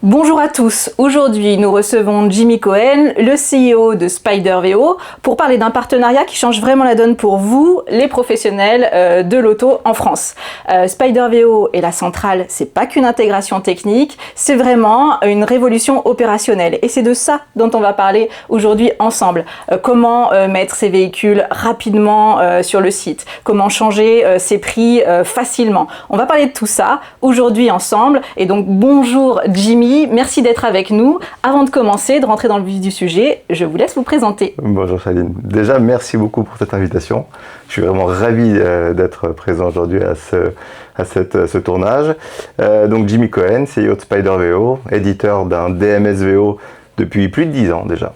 Bonjour à tous, aujourd'hui nous recevons Jimmy Cohen, le CEO de SpiderVO, pour parler d'un partenariat qui change vraiment la donne pour vous, les professionnels de l'auto en France. SpiderVO et la centrale, c'est pas qu'une intégration technique, c'est vraiment une révolution opérationnelle. Et c'est de ça dont on va parler aujourd'hui ensemble. Comment mettre ces véhicules rapidement sur le site, comment changer ses prix facilement. On va parler de tout ça aujourd'hui ensemble. Et donc bonjour Jimmy. Merci d'être avec nous. Avant de commencer, de rentrer dans le vif du sujet, je vous laisse vous présenter. Bonjour Chaline. Déjà, merci beaucoup pour cette invitation. Je suis vraiment ravi d'être présent aujourd'hui à ce tournage. Donc Jimmy Cohen, CEO de SpiderVO, éditeur d'un DMS-VO depuis plus de 10 ans déjà.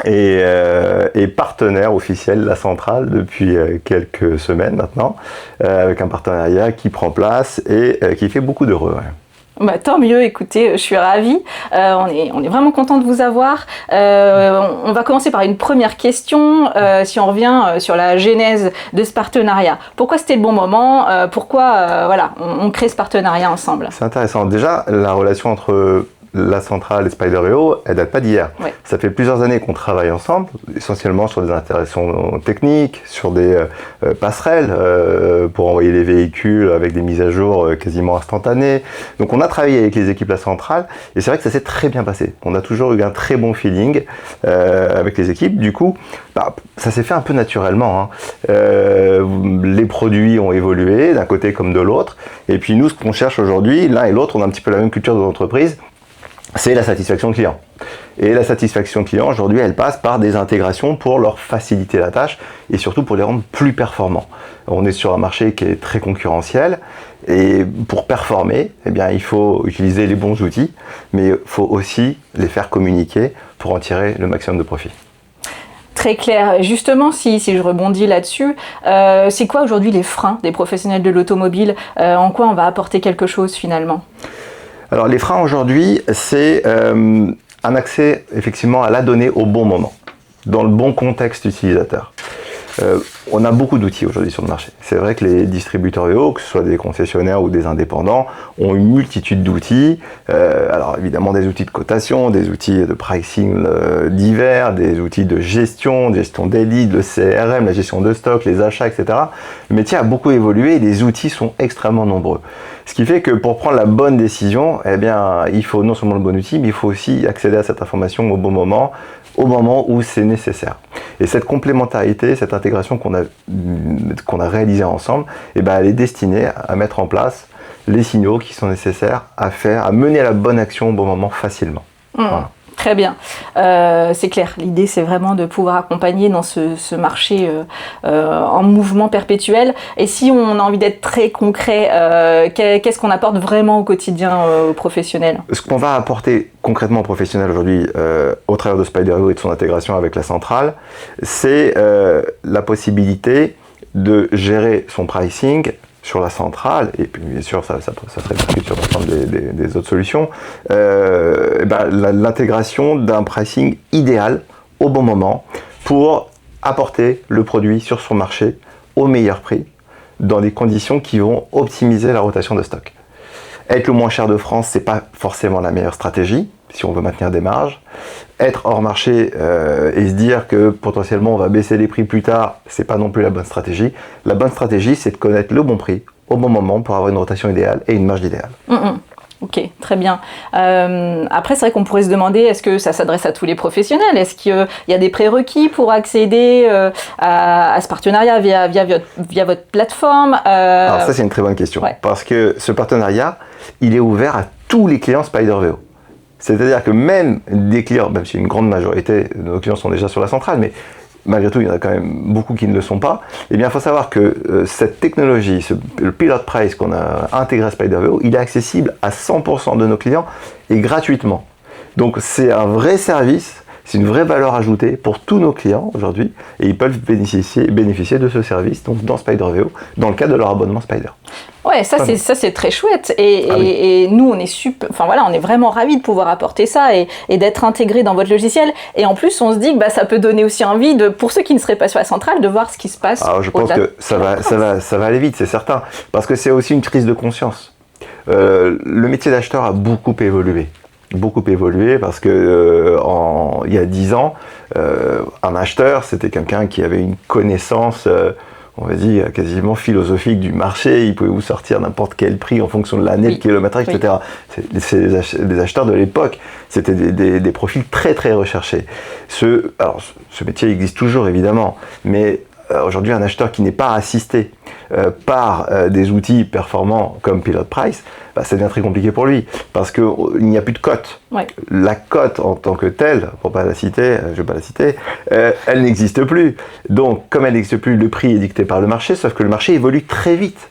Et partenaire officiel de la centrale depuis quelques semaines maintenant, avec un partenariat qui prend place et qui fait beaucoup d'heureux. Ouais. Bah, tant mieux, écoutez, je suis ravie. On est vraiment content de vous avoir. On va commencer par une première question, si on revient sur la genèse de ce partenariat. Pourquoi c'était le bon moment? Pourquoi on crée ce partenariat ensemble? C'est intéressant. Déjà, la relation entre la centrale et SpiderVO, elle date pas d'hier. Ouais. Ça fait plusieurs années qu'on travaille ensemble, essentiellement sur des interactions techniques, sur des passerelles pour envoyer les véhicules avec des mises à jour quasiment instantanées. Donc on a travaillé avec les équipes de la centrale et c'est vrai que ça s'est très bien passé. On a toujours eu un très bon feeling avec les équipes. Du coup, ça s'est fait un peu naturellement. Les produits ont évolué d'un côté comme de l'autre. Et puis nous, ce qu'on cherche aujourd'hui, l'un et l'autre, on a un petit peu la même culture de l'entreprise. C'est la satisfaction client. Et la satisfaction client, aujourd'hui, elle passe par des intégrations pour leur faciliter la tâche et surtout pour les rendre plus performants. On est sur un marché qui est très concurrentiel et pour performer, eh bien, il faut utiliser les bons outils, mais il faut aussi les faire communiquer pour en tirer le maximum de profit. Très clair. Justement, si je rebondis là-dessus, c'est quoi aujourd'hui les freins des professionnels de l'automobile? En quoi on va apporter quelque chose finalement? Alors les freins aujourd'hui, c'est un accès effectivement à la donnée au bon moment, dans le bon contexte utilisateur. On a beaucoup d'outils aujourd'hui sur le marché. C'est vrai que les distributeurs VO, que ce soit des concessionnaires ou des indépendants, ont une multitude d'outils. Alors évidemment des outils de cotation, des outils de pricing divers, des outils de gestion des leads, le CRM, la gestion de stock, les achats, etc. Le métier a beaucoup évolué et les outils sont extrêmement nombreux. Ce qui fait que pour prendre la bonne décision, eh bien, il faut non seulement le bon outil, mais il faut aussi accéder à cette information au bon moment, au moment où c'est nécessaire. Et cette complémentarité, cette intégration qu'on a réalisée ensemble, eh ben, elle est destinée à mettre en place les signaux qui sont nécessaires à mener à la bonne action au bon moment facilement. Voilà. Très bien, c'est clair. L'idée, c'est vraiment de pouvoir accompagner dans ce marché en mouvement perpétuel. Et si on a envie d'être très concret, qu'est-ce qu'on apporte vraiment au quotidien aux professionnels? Ce qu'on va apporter concrètement aux professionnels aujourd'hui, au travers de SpiderVO et de son intégration avec la centrale, c'est la possibilité de gérer son pricing sur la centrale, et puis bien sûr ça se répercute sur l'ensemble des autres solutions, l'intégration d'un pricing idéal au bon moment pour apporter le produit sur son marché au meilleur prix, dans des conditions qui vont optimiser la rotation de stock. Être le moins cher de France, c'est pas forcément la meilleure stratégie, si on veut maintenir des marges. Être hors marché et se dire que potentiellement on va baisser les prix plus tard, c'est pas non plus la bonne stratégie. La bonne stratégie, c'est de connaître le bon prix au bon moment pour avoir une rotation idéale et une marge idéale. Ok, très bien. Après, c'est vrai qu'on pourrait se demander, est-ce que ça s'adresse à tous les professionnels? Est-ce qu'il y a des prérequis pour accéder à ce partenariat via votre plateforme? Alors ça, c'est une très bonne question. Ouais. Parce que ce partenariat, il est ouvert à tous les clients SpiderVO. C'est-à-dire que même des clients, même si une grande majorité de nos clients sont déjà sur la centrale, mais malgré tout, il y en a quand même beaucoup qui ne le sont pas, eh bien, il faut savoir que cette technologie, le Pilot Price qu'on a intégré à SpiderVO, il est accessible à 100% de nos clients et gratuitement. Donc, c'est un vrai service, c'est une vraie valeur ajoutée pour tous nos clients aujourd'hui et ils peuvent bénéficier de ce service donc dans SpiderVO, dans le cadre de leur abonnement Spider. Ouais, ça c'est très chouette et nous on est vraiment ravis de pouvoir apporter ça et d'être intégré dans votre logiciel et en plus on se dit que ça peut donner aussi envie pour ceux qui ne seraient pas sur la centrale de voir ce qui se passe. Alors je pense que ça va aller vite, c'est certain, parce que c'est aussi une crise de conscience. Le métier d'acheteur a beaucoup évolué. beaucoup évolué parce que il y a 10 ans, un acheteur, c'était quelqu'un qui avait une connaissance, on va dire, quasiment philosophique du marché. Il pouvait vous sortir n'importe quel prix en fonction de l'année, de kilométrage, etc. C'est des acheteurs de l'époque. C'était des profils très, très recherchés. Ce métier existe toujours, évidemment, mais aujourd'hui, un acheteur qui n'est pas assisté par des outils performants comme Pilot Price, ça devient très compliqué pour lui, parce qu'il n'y a plus de cote. Ouais. La cote en tant que telle, je ne vais pas la citer, elle n'existe plus. Donc, comme elle n'existe plus, le prix est dicté par le marché, sauf que le marché évolue très vite.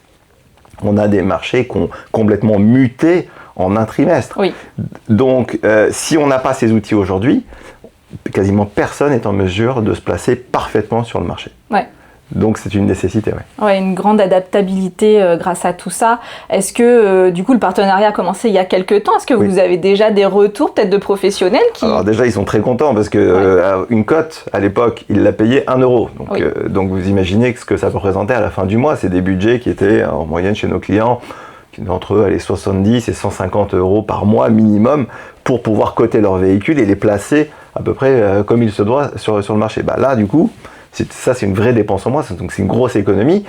On a des marchés qui ont complètement muté en un trimestre. Oui. Donc, si on n'a pas ces outils aujourd'hui, quasiment personne n'est en mesure de se placer parfaitement sur le marché. Ouais. Donc c'est une nécessité. Ouais, une grande adaptabilité grâce à tout ça. Est-ce que du coup le partenariat a commencé il y a quelques temps? Est-ce que vous avez déjà des retours peut-être de professionnels qui... Alors déjà ils sont très contents parce que une cote à l'époque ils la payaient 1 euro. Donc vous imaginez ce que ça représentait à la fin du mois. C'est des budgets qui étaient en moyenne chez nos clients entre 70 et 150 euros par mois minimum pour pouvoir coter leurs véhicules et les placer à peu près comme il se doit sur le marché. Là du coup, c'est une vraie dépense en moins, donc c'est une grosse économie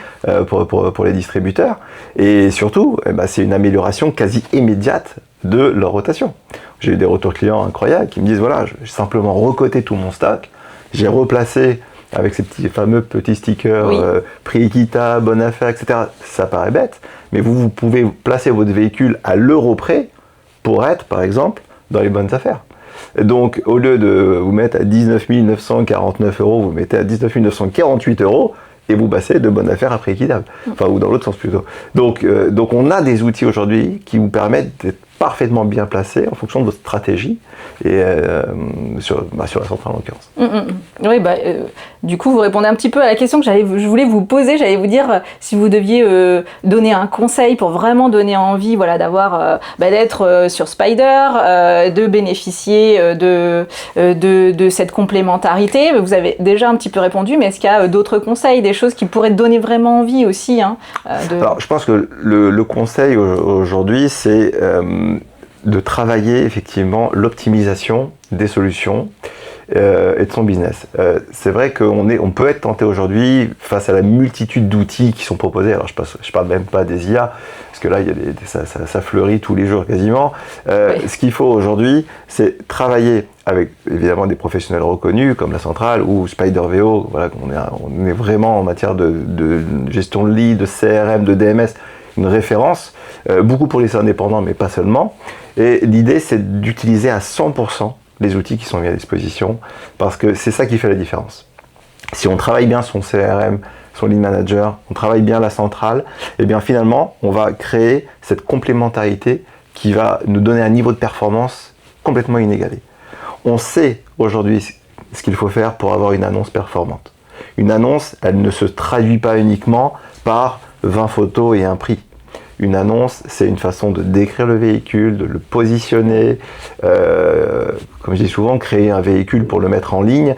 pour les distributeurs. Et surtout, c'est une amélioration quasi immédiate de leur rotation. J'ai eu des retours clients incroyables qui me disent, voilà, j'ai simplement recoté tout mon stock, j'ai replacé avec ces fameux petits stickers, prix équitable, bonne affaire, etc. Ça paraît bête, mais vous pouvez placer votre véhicule à l'euro près pour être, par exemple, dans les bonnes affaires. Donc, au lieu de vous mettre à 19 949 euros, vous mettez à 19 948 euros et vous passez de bonne affaire à prix équitable. Enfin, ou dans l'autre sens plutôt. Donc, on a des outils aujourd'hui qui vous permettent d'être parfaitement bien placé en fonction de votre stratégie et sur la centrale en l'occurrence. Oui, du coup, vous répondez un petit peu à la question que je voulais vous poser. J'allais vous dire si vous deviez donner un conseil pour vraiment donner envie, d'être sur Spyder, de bénéficier de cette complémentarité. Vous avez déjà un petit peu répondu, mais est-ce qu'il y a d'autres conseils, des choses qui pourraient donner vraiment envie aussi Alors, je pense que le conseil aujourd'hui, c'est de travailler effectivement l'optimisation des solutions et de son business. C'est vrai qu'on peut être tenté aujourd'hui face à la multitude d'outils qui sont proposés. Alors je parle même pas des IA, parce que là ça fleurit tous les jours quasiment. Ce qu'il faut aujourd'hui, c'est travailler avec évidemment des professionnels reconnus comme la centrale ou Spyder VO. Voilà, on est vraiment en matière de gestion de lead, de CRM, de DMS, une référence, beaucoup pour les indépendants, mais pas seulement. Et l'idée, c'est d'utiliser à 100% les outils qui sont mis à disposition, parce que c'est ça qui fait la différence. Si on travaille bien son CRM, son lead manager, on travaille bien la centrale, et bien finalement, on va créer cette complémentarité qui va nous donner un niveau de performance complètement inégalé. On sait aujourd'hui ce qu'il faut faire pour avoir une annonce performante. Une annonce, elle ne se traduit pas uniquement par 20 photos et un prix. Une annonce, c'est une façon de décrire le véhicule, de le positionner. Comme je dis souvent, créer un véhicule pour le mettre en ligne,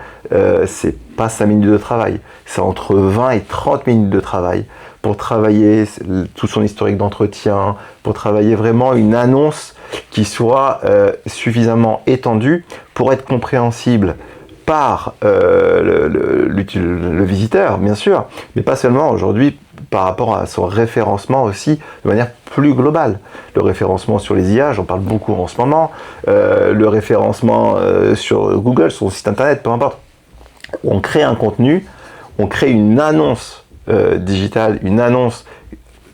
c'est pas 5 minutes de travail. C'est entre 20 et 30 minutes de travail pour travailler tout son historique d'entretien, pour travailler vraiment une annonce qui soit suffisamment étendue pour être compréhensible par le visiteur, bien sûr, mais pas seulement aujourd'hui par rapport à son référencement aussi de manière plus globale. Le référencement sur les IA, j'en parle beaucoup en ce moment, le référencement sur Google, sur son site internet, peu importe. On crée un contenu, on crée une annonce digitale, une annonce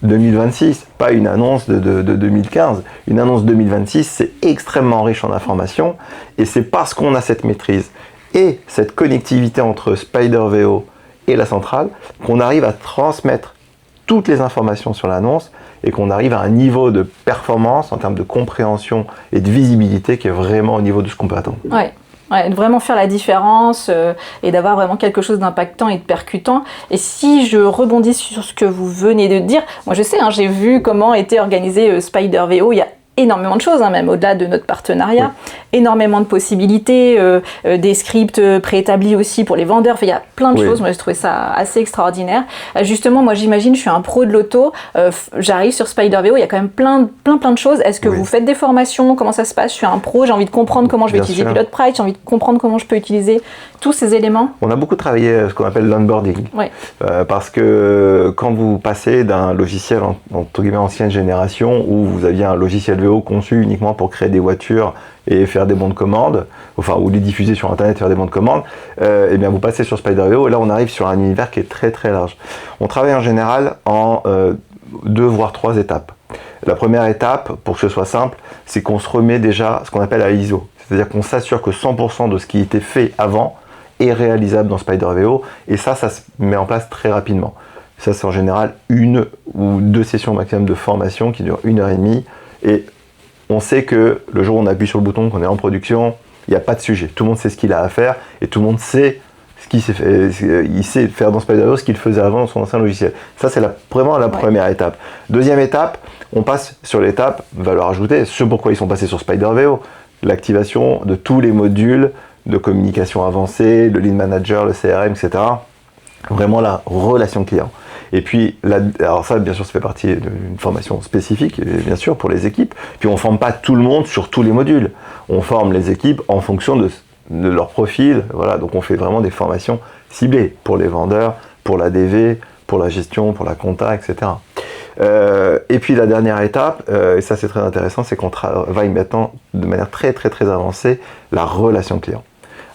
2026, pas une annonce de 2015. Une annonce 2026, c'est extrêmement riche en informations et c'est parce qu'on a cette maîtrise et cette connectivité entre Spyder VO et la centrale qu'on arrive à transmettre toutes les informations sur l'annonce et qu'on arrive à un niveau de performance en termes de compréhension et de visibilité qui est vraiment au niveau de ce qu'on peut attendre. Ouais, de vraiment faire la différence et d'avoir vraiment quelque chose d'impactant et de percutant. Et si je rebondis sur ce que vous venez de dire, moi je sais, j'ai vu comment était organisé Spyder VO il y a énormément de choses, hein, même au-delà de notre partenariat, énormément de possibilités, des scripts préétablis aussi pour les vendeurs, enfin, il y a plein de choses, moi j'ai trouvé ça assez extraordinaire. Justement, moi j'imagine, je suis un pro de l'auto, j'arrive sur Spider.vo, il y a quand même plein de choses. Est-ce que vous faites des formations? Comment ça se passe? Je suis un pro, j'ai envie de comprendre comment je vais utiliser Pilotprice, j'ai envie de comprendre comment je peux utiliser tous ces éléments. On a beaucoup travaillé ce qu'on appelle l'onboarding, parce que quand vous passez d'un logiciel entre guillemets ancienne génération, où vous aviez un logiciel VO conçu uniquement pour créer des voitures et faire des bons de commande, enfin ou les diffuser sur internet, faire des bons de commande, et bien vous passez sur Spider.vo et là on arrive sur un univers qui est très très large. On travaille en général en 2 voire 3 étapes. La première étape, pour que ce soit simple, c'est qu'on se remet déjà ce qu'on appelle à ISO, c'est-à-dire qu'on s'assure que 100% de ce qui était fait avant est réalisable dans Spider.vo, et ça se met en place très rapidement. Ça c'est en général 1 ou 2 sessions maximum de formation qui durent 1h30, et on sait que le jour où on appuie sur le bouton, qu'on est en production, il n'y a pas de sujet. Tout le monde sait ce qu'il a à faire et tout le monde sait ce qu'il sait faire. Il sait faire dans Spider.vo ce qu'il faisait avant dans son ancien logiciel. Ça, c'est vraiment la première étape. Deuxième étape, on passe sur l'étape valeur ajoutée, ce pourquoi ils sont passés sur Spider.vo, l'activation de tous les modules de communication avancée, le lead manager, le CRM, etc. Vraiment la relation client. Et puis, alors ça, bien sûr, ça fait partie d'une formation spécifique, bien sûr, pour les équipes. Puis, on ne forme pas tout le monde sur tous les modules. On forme les équipes en fonction de leur profil. Voilà, donc on fait vraiment des formations ciblées pour les vendeurs, pour la DV, pour la gestion, pour la compta, etc. Et puis, la dernière étape, et ça, c'est très intéressant, c'est qu'on travaille maintenant de manière très, très, très avancée la relation client.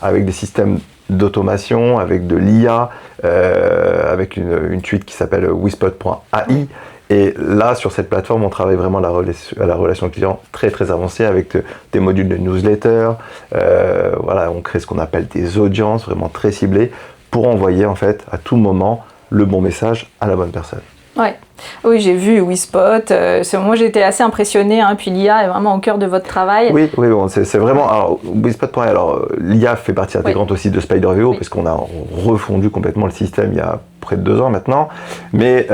Avec des systèmes d'automation, avec de l'IA, avec une suite qui s'appelle Wispot.ai. Et là, sur cette plateforme, on travaille vraiment la relation client très très avancée avec des modules de newsletter. Voilà, on crée ce qu'on appelle des audiences vraiment très ciblées pour envoyer en fait à tout moment le bon message à la bonne personne. Ouais. Oui, j'ai vu Wispot. Moi, j'étais assez impressionnée. Hein, puis l'IA est vraiment au cœur de votre travail. Oui, bon, c'est vraiment. Alors, Wispot.ai, alors l'IA fait partie intégrante aussi de Spider.vo parce qu'on a refondu complètement le système il y a près de 2 ans maintenant. Mais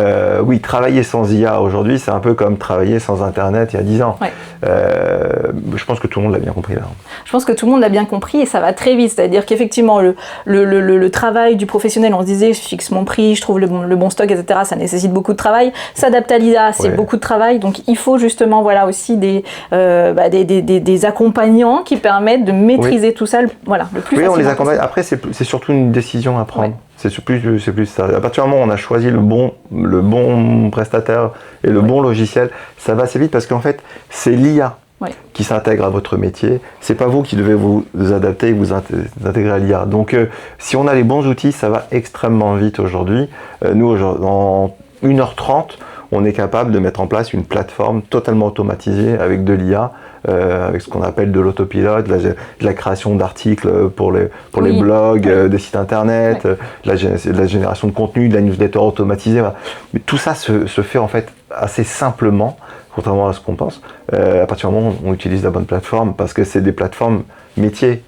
oui, travailler sans IA aujourd'hui, c'est un peu comme travailler sans Internet il y a 10 ans. Je pense que tout le monde l'a bien compris là. Je pense que tout le monde l'a bien compris et ça va très vite. C'est-à-dire qu'effectivement, le travail du professionnel, on se disait, je fixe mon prix, je trouve le bon stock, etc. Ça nécessite beaucoup de travail. S'adapter à l'IA, c'est beaucoup de travail. Donc, il faut justement aussi des accompagnants qui permettent de maîtriser tout ça le plus facilement. On les accompagne. Après, c'est surtout une décision à prendre. C'est plus ça. À partir du moment où on a choisi le bon prestataire et le bon logiciel, ça va assez vite parce qu'en fait, c'est l'IA qui s'intègre à votre métier. C'est pas vous qui devez vous adapter et vous intégrer à l'IA. Donc, si on a les bons outils, ça va extrêmement vite aujourd'hui. Nous, en 1h30, on est capable de mettre en place une plateforme totalement automatisée avec de l'IA, avec ce qu'on appelle de l'autopilote, de la création d'articles pour les blogs, des sites internet, de la génération de contenu, de la newsletter automatisée. Voilà. Mais tout ça se fait en fait assez simplement, contrairement à ce qu'on pense, à partir du moment où on utilise la bonne plateforme, parce que c'est des plateformes métiers.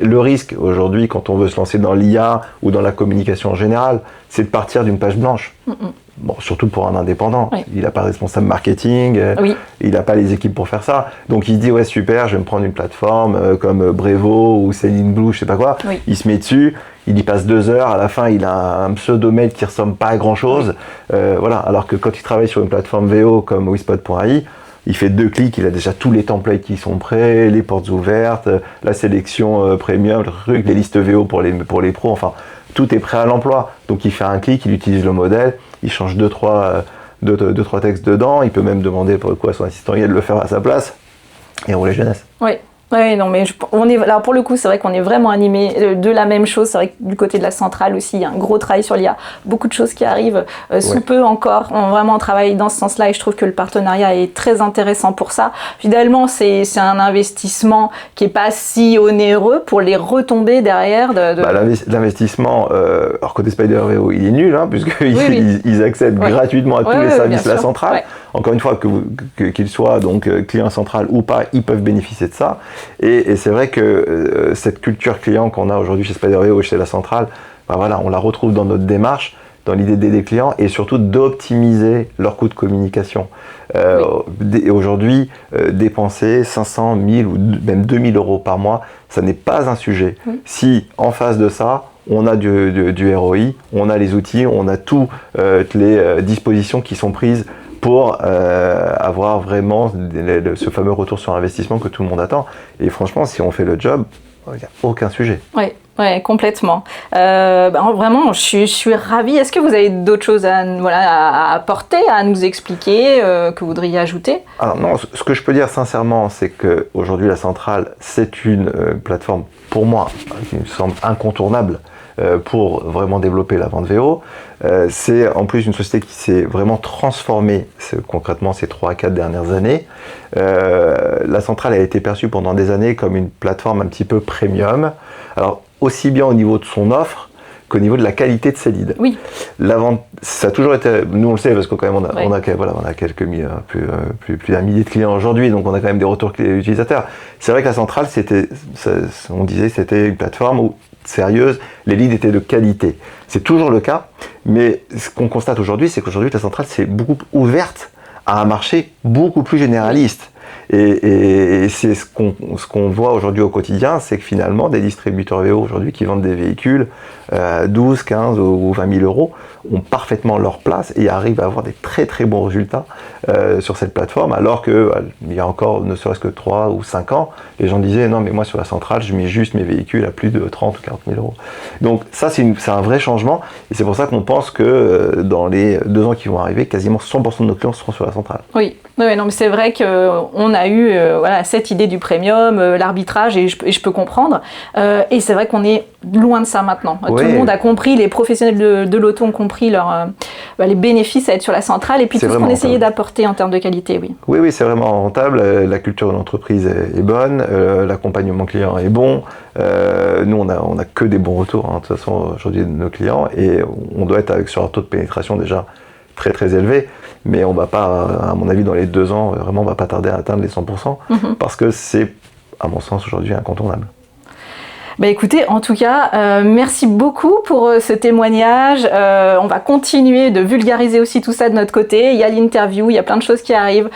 Le risque aujourd'hui, quand on veut se lancer dans l'IA ou dans la communication en général, c'est de partir d'une page blanche. Bon, surtout pour un indépendant. Il n'a pas de responsable marketing, il n'a pas les équipes pour faire ça. Donc il se dit, ouais super, je vais me prendre une plateforme comme Brevo ou Céline Blue, je sais pas quoi. Il se met dessus, il y passe 2 heures, à la fin il a un pseudomètre qui ressemble pas à grand chose. Voilà. Alors que quand il travaille sur une plateforme VO comme Wispot.ai, il fait 2 clics, il a déjà tous les templates qui sont prêts, les portes ouvertes, la sélection premium, les listes VO pour les pros, enfin tout est prêt à l'emploi. Donc il fait un clic, il utilise le modèle, il change 2-3 textes dedans, il peut même demander à son assistant de le faire à sa place et rouler jeunesse. Oui, non, mais alors pour le coup, c'est vrai qu'on est vraiment animé de la même chose. C'est vrai que du côté de la centrale aussi, il y a un gros travail sur l'IA. Beaucoup de choses qui arrivent sous peu encore. On vraiment travaille dans ce sens-là et je trouve que le partenariat est très intéressant pour ça. Finalement, c'est un investissement qui n'est pas si onéreux pour les retombées derrière. L'investissement, alors côté Spider.vo, il est nul, puisqu'ils accèdent gratuitement à tous les services de la centrale. Encore une fois, qu'ils soient donc clients central ou pas, ils peuvent bénéficier de ça. Et c'est vrai que cette culture client qu'on a aujourd'hui chez Spider.vo et chez la centrale, on la retrouve dans notre démarche dans l'idée d'aider les clients et surtout d'optimiser leurs coûts de communication. Et aujourd'hui, dépenser 500, 1000 ou même 2000 euros par mois, ça n'est pas un sujet. Si en face de ça, on a du ROI, on a les outils, on a toutes les dispositions qui sont prises pour avoir vraiment ce fameux retour sur investissement que tout le monde attend. Et franchement, si on fait le job, il n'y a aucun sujet. Oui, complètement. Vraiment, je suis ravie. Est-ce que vous avez d'autres choses à apporter, à nous expliquer, que vous voudriez ajouter? Alors non, ce que je peux dire sincèrement, c'est qu'aujourd'hui, la centrale, c'est une plateforme, pour moi, qui me semble incontournable pour vraiment développer la vente VO. C'est en plus une société qui s'est vraiment transformée concrètement ces 3 à 4 dernières années. La centrale a été perçue pendant des années comme une plateforme un petit peu premium. Alors, aussi bien au niveau de son offre qu'au niveau de la qualité de ses leads. Oui. La vente, ça a toujours été, nous on le sait parce que quand même on a quelques plus d'un millier de clients aujourd'hui, donc on a quand même des retours utilisateurs. C'est vrai que la centrale, on disait c'était une plateforme sérieuse, les leads étaient de qualité. C'est toujours le cas, mais ce qu'on constate aujourd'hui, c'est qu'aujourd'hui la centrale c'est beaucoup ouverte à un marché beaucoup plus généraliste. Et c'est ce qu'on voit aujourd'hui au quotidien, c'est que finalement des distributeurs VO aujourd'hui qui vendent des véhicules 12, 15 ou 20 000 euros ont parfaitement leur place et arrivent à avoir des très très bons résultats sur cette plateforme, alors qu'il y a encore ne serait-ce que 3 ou 5 ans, les gens disaient non mais moi sur la centrale je mets juste mes véhicules à plus de 30 ou 40 000 euros. Donc ça c'est un vrai changement et c'est pour ça qu'on pense que dans les 2 ans qui vont arriver, quasiment 100% de nos clients seront sur la centrale. Oui, non mais c'est vrai qu'on a eu cette idée du premium, l'arbitrage et je peux comprendre et c'est vrai qu'on est loin de ça maintenant. Tout le monde a compris, les professionnels de l'auto ont compris les bénéfices à être sur la centrale et puis tout ce qu'on essayait d'apporter en termes de qualité. Oui, c'est vraiment rentable, la culture de l'entreprise est bonne, l'accompagnement client est bon, nous on a que des bons retours de toute façon aujourd'hui de nos clients et on doit être sur un taux de pénétration déjà très très élevé, mais on va pas, à mon avis dans les 2 ans, vraiment on va pas tarder à atteindre les 100% parce que c'est à mon sens aujourd'hui incontournable. Écoutez, en tout cas, merci beaucoup pour ce témoignage. On va continuer de vulgariser aussi tout ça de notre côté. Il y a l'interview, il y a plein de choses qui arrivent,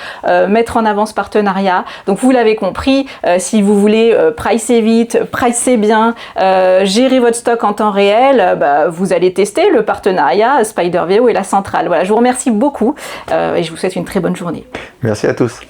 mettre en avant ce partenariat. Donc vous l'avez compris, si vous voulez pricer vite, pricer bien, gérer votre stock en temps réel, vous allez tester le partenariat Spider VO et la centrale. Voilà, je vous remercie beaucoup et je vous souhaite une très bonne journée. Merci à tous.